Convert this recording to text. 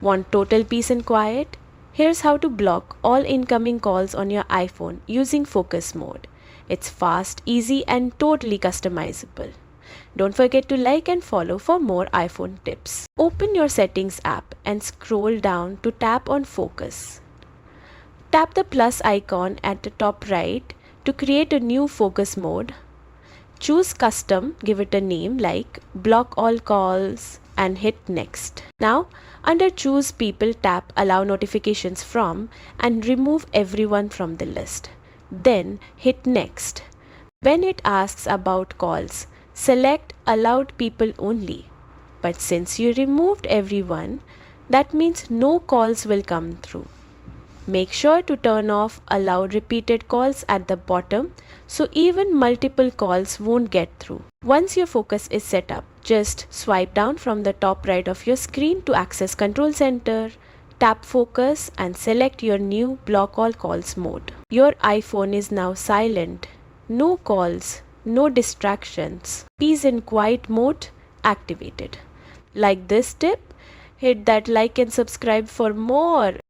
Want total peace and quiet? Here's how to block all incoming calls on your iPhone using focus mode. It's fast, easy, and totally customizable. Don't forget to like and follow for more iPhone tips. Open your settings app and scroll down to tap on focus. Tap the plus icon at the top right to create a new focus mode. Choose custom, give it a name like block all calls and hit next. Now under choose people, tap allow notifications from and remove everyone from the list. Then hit next. When it asks about calls, select allowed people only. But since you removed everyone, that means no calls will come through. Make sure to turn off allow repeated calls at the bottom so even multiple calls won't get through. Once your focus is set up, just swipe down from the top right of your screen to access Control Center, tap focus and select your new block all calls mode. Your iPhone is now silent. No calls, no distractions. Peace and quiet mode activated. Like this tip? Hit that like and subscribe for more.